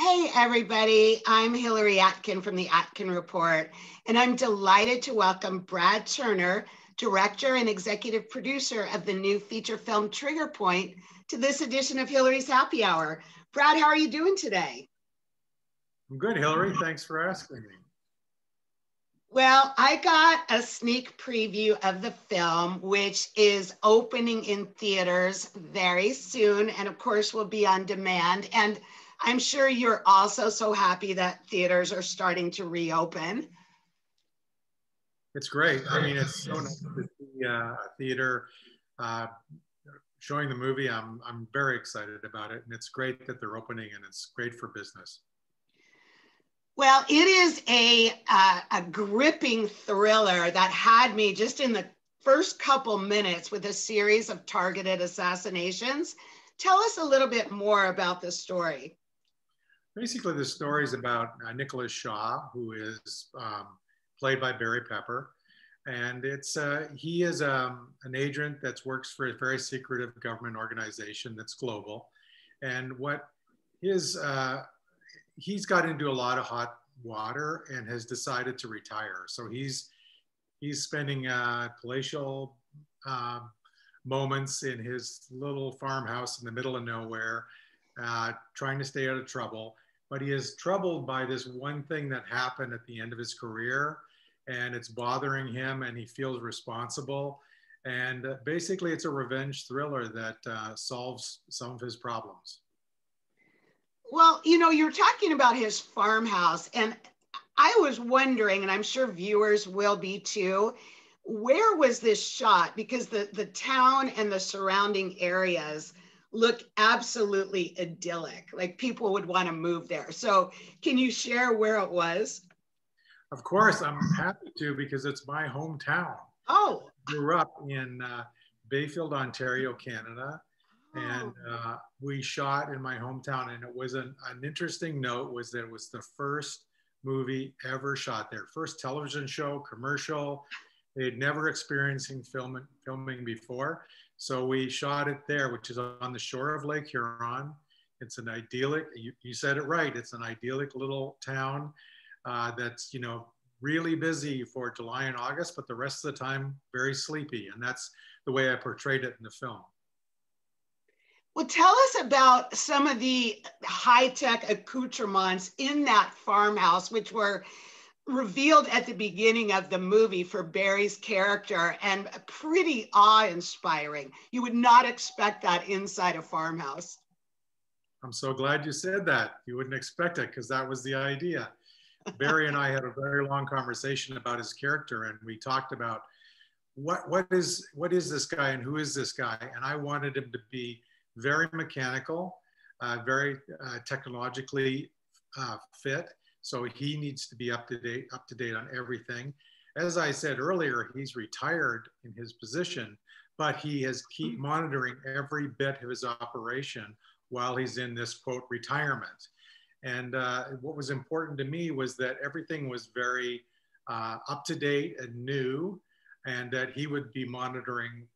Hey, everybody. I'm Hillary Atkin from the Atkin Report, and I'm delighted to welcome Brad Turner, director and executive producer of the new feature film Trigger Point, to this edition of Hillary's Happy Hour. Brad, how are you doing today? I'm good, Hillary. Thanks for asking me. Well, I got a sneak preview of the film, which is opening in theaters very soon, and of course will be on demand. And I'm sure you're also so happy that theaters are starting to reopen. It's great. I mean, it's so nice to see a theater uh, showing the movie. I'm very excited about it, and it's great that they're opening, and it's great for business. Well, it is a gripping thriller that had me just in the first couple minutes with a series of targeted assassinations. Tell us a little bit more about the story. Basically, the story is about Nicholas Shaw, who is played by Barry Pepper. And he is an agent that works for a very secretive government organization that's global. And he's got into a lot of hot water and has decided to retire. So he's spending palatial moments in his little farmhouse in the middle of nowhere, trying to stay out of trouble. But he is troubled by this one thing that happened at the end of his career, and it's bothering him, and he feels responsible. And basically, it's a revenge thriller that solves some of his problems. Well, you know, you're talking about his farmhouse, and I was wondering, and I'm sure viewers will be too, where was this shot? Because the town and the surrounding areas look absolutely idyllic, like people would want to move there. So can you share where it was? Of course, I'm happy to, because it's my hometown. Oh, I grew up in Bayfield, Ontario, Canada, and we shot in my hometown. And it was an interesting note was that it was the first movie ever shot there, first television show, commercial. They had never experienced filming before. So we shot it there, which is on the shore of Lake Huron. It's an idyllic, you said it right, it's an idyllic little town that's, really busy for July and August, but the rest of the time, very sleepy. And that's the way I portrayed it in the film. Well, tell us about some of the high-tech accoutrements in that farmhouse, which were revealed at the beginning of the movie for Barry's character and pretty awe-inspiring. You would not expect that inside a farmhouse. I'm so glad you said that. You wouldn't expect it, because that was the idea. Barry and I had a very long conversation about his character, and we talked about what is this guy and who is this guy? And I wanted him to be very mechanical, very technologically fit. So he needs to be up to date on everything. As I said earlier, he's retired in his position, but he has keep monitoring every bit of his operation while he's in this, quote, retirement. And what was important to me was that everything was very up to date and new, and that he would be monitoring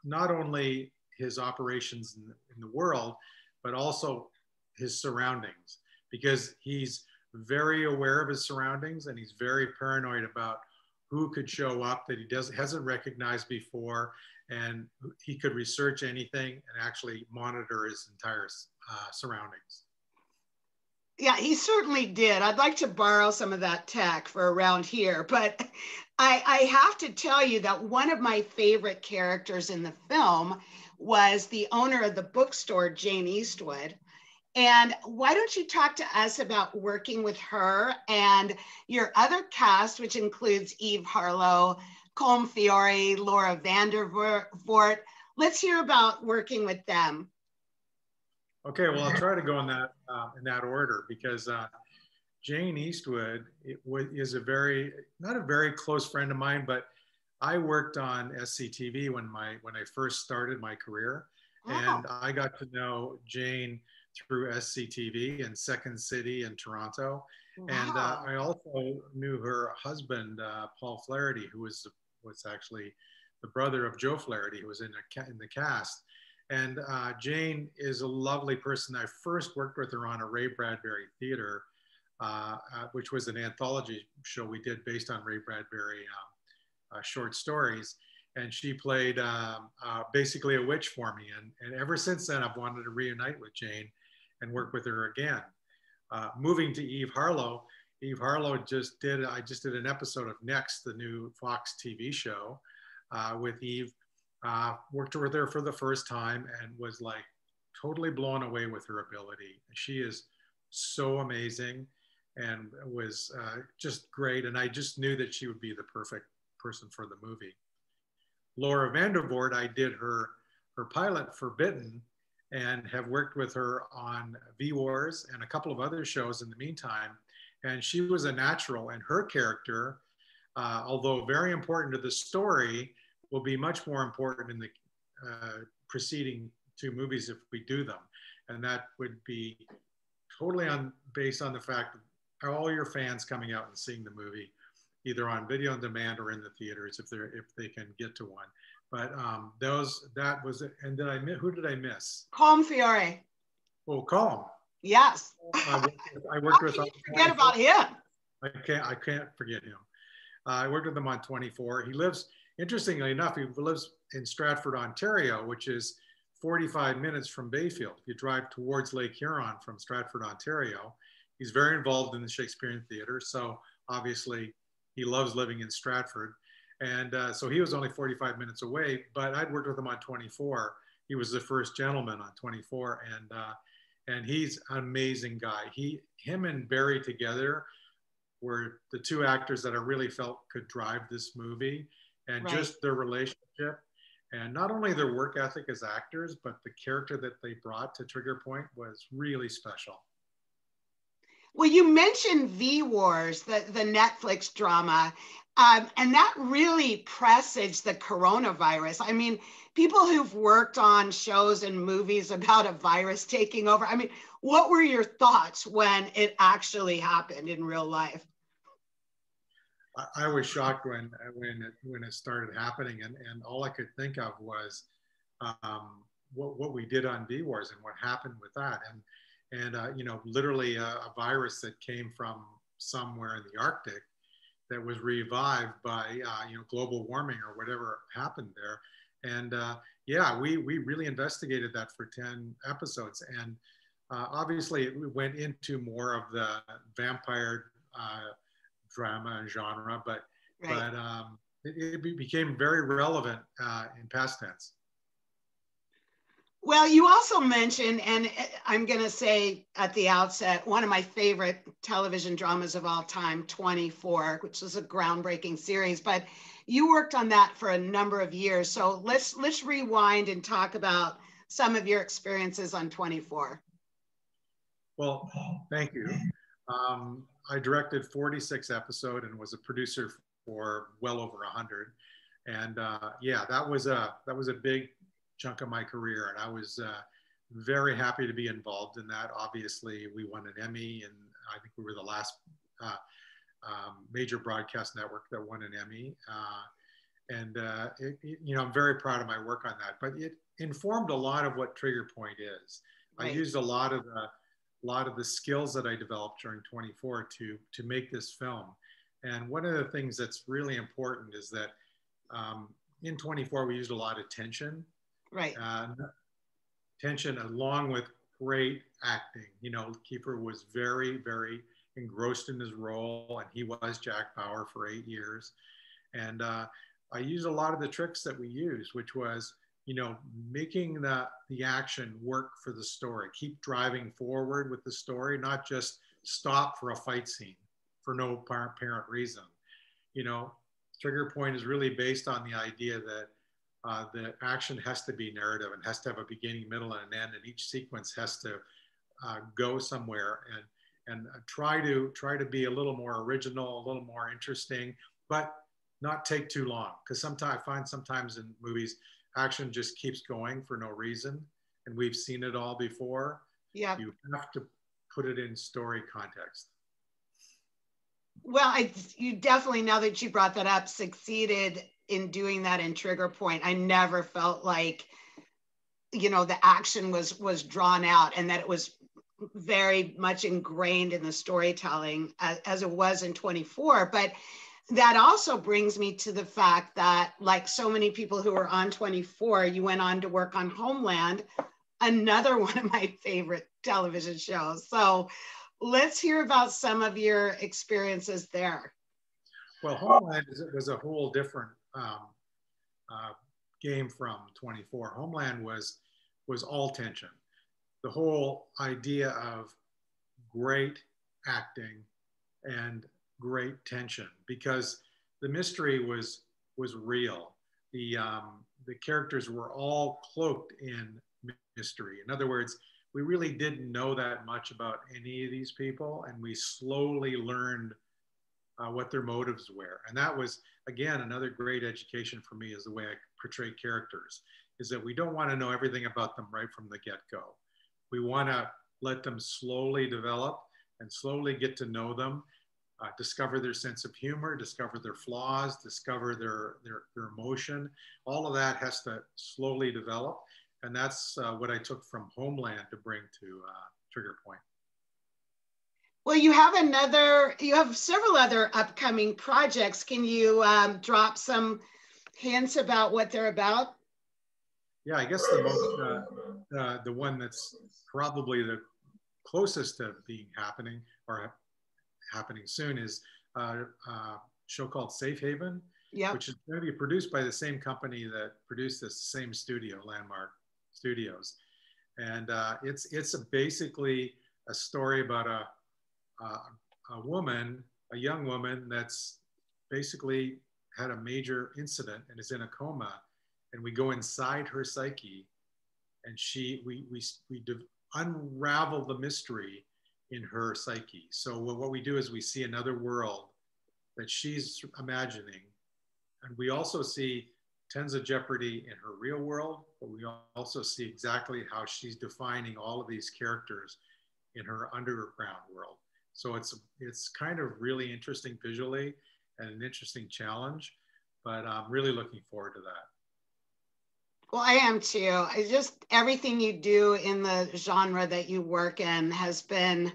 not only his operations in the world, but also his surroundings, because he's very aware of his surroundings, and he's very paranoid about who could show up that he hasn't recognized before, and he could research anything and actually monitor his entire surroundings. Yeah, he certainly did. I'd like to borrow some of that tech for around here, but I have to tell you that one of my favorite characters in the film was the owner of the bookstore, Jane Eastwood. And why don't you talk to us about working with her and your other cast, which includes Eve Harlow, Colm Fiore, Laura Vandervoort. Let's hear about working with them. Okay, well, I'll try to go in that order, because Jane Eastwood is not a very close friend of mine, but I worked on SCTV when I first started my career, and I got to know Jane through SCTV and Second City in Toronto, and I also knew her husband, Paul Flaherty, who was actually the brother of Joe Flaherty, who was in the cast. And Jane is a lovely person. I first worked with her on a Ray Bradbury theater, which was an anthology show we did based on Ray Bradbury short stories. And she played basically a witch for me. And ever since then, I've wanted to reunite with Jane and work with her again. Moving to Eve Harlow, I just did an episode of Next, the new Fox TV show with Eve. Worked with her for the first time and was like totally blown away with her ability. She is so amazing and was just great. And I just knew that she would be the perfect person for the movie. Laura Vandervoort, I did her pilot for Bitten and have worked with her on V-Wars and a couple of other shows in the meantime. And she was a natural, and her character, although very important to the story, will be much more important in the preceding two movies if we do them. And that would be totally based on the fact that all your fans coming out and seeing the movie, either on video on demand or in the theaters if they can get to one. But that was it. And who did I miss? Colm Fiore. Oh, Colm. Yes. I worked with. How can you forget about him? I can't forget him. I worked with him on 24. He lives, interestingly enough, he lives in Stratford, Ontario, which is 45 minutes from Bayfield. You drive towards Lake Huron from Stratford, Ontario. He's very involved in the Shakespearean theater, so obviously he loves living in Stratford. And so he was only 45 minutes away, but I'd worked with him on 24. He was the first gentleman on 24, and he's an amazing guy. Him and Barry together were the two actors that I really felt could drive this movie, and right. Just their relationship, and not only their work ethic as actors, but the character that they brought to Trigger Point was really special. Well, you mentioned V-Wars, the Netflix drama, and that really presaged the coronavirus. I mean, people who've worked on shows and movies about a virus taking over, I mean, what were your thoughts when it actually happened in real life? I was shocked when it started happening, and all I could think of was what we did on V-Wars and what happened with that. And you know, literally a virus that came from somewhere in the Arctic that was revived by you know, global warming or whatever happened there. And yeah, we really investigated that for 10 episodes. And obviously it went into more of the vampire drama and genre, but right. It became very relevant in past tense. Well, you also mentioned, and I'm going to say at the outset, one of my favorite television dramas of all time, 24, which was a groundbreaking series, but you worked on that for a number of years. So let's rewind and talk about some of your experiences on 24. Well, thank you. I directed 46 episodes and was a producer for well over 100. And yeah, that was a big chunk of my career, and I was very happy to be involved in that. Obviously, we won an Emmy, and I think we were the last major broadcast network that won an Emmy. You know, I'm very proud of my work on that. But it informed a lot of what Trigger Point is. Right. I used a lot of the skills that I developed during 24 to make this film. And one of the things that's really important is that in 24 we used a lot of tension. Right. Tension along with great acting. You know, Kiefer was very, very engrossed in his role, and he was Jack Bauer for 8 years. And I used a lot of the tricks that we used, which was, you know, making the action work for the story, keep driving forward with the story, not just stop for a fight scene for no apparent reason. You know, Trigger Point is really based on the idea that the action has to be narrative and has to have a beginning, middle, and an end, and each sequence has to go somewhere and try to be a little more original, a little more interesting, but not take too long. Because sometimes I find sometimes in movies, action just keeps going for no reason, and we've seen it all before. Yeah, you have to put it in story context. Well, you definitely, now that you brought that up, succeeded in doing that in Trigger Point. I never felt like you know, the action was drawn out and that it was very much ingrained in the storytelling as it was in 24. But that also brings me to the fact that, like so many people who were on 24, you went on to work on Homeland, another one of my favorite television shows. So let's hear about some of your experiences there. Well, Homeland was a whole different game from 24. Homeland was all tension. The whole idea of great acting and great tension, because the mystery was real. The characters were all cloaked in mystery. In other words, we really didn't know that much about any of these people, and we slowly learned what their motives were. And that was, again, another great education for me, is the way I portray characters, is that we don't want to know everything about them right from the get-go. We want to let them slowly develop and slowly get to know them, discover their sense of humor, discover their flaws, discover their emotion. All of that has to slowly develop. And that's what I took from Homeland to bring to Trigger Point. Well, you have several other upcoming projects. Can you drop some hints about what they're about? Yeah, I guess the one that's probably the closest to being happening or happening soon is a show called Safe Haven, yep. which is going to be produced by the same company that produced this same studio, Landmark Studios. And it's basically a story about a young woman that's basically had a major incident and is in a coma, and we go inside her psyche, and we unravel the mystery in her psyche. So what we do is we see another world that she's imagining, and we also see tons of jeopardy in her real world, but we also see exactly how she's defining all of these characters in her underground world. So it's kind of really interesting visually and an interesting challenge, but I'm really looking forward to that. Well, I am too. Everything you do in the genre that you work in has been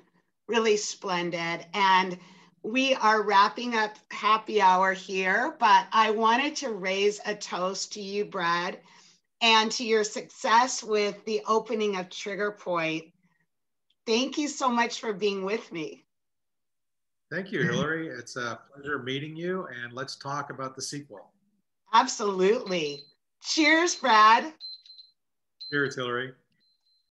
really splendid. And we are wrapping up happy hour here, but I wanted to raise a toast to you, Brad, and to your success with the opening of Trigger Point. Thank you so much for being with me. Thank you, Hillary. It's a pleasure meeting you, and let's talk about the sequel. Absolutely. Cheers, Brad. Cheers, Hillary.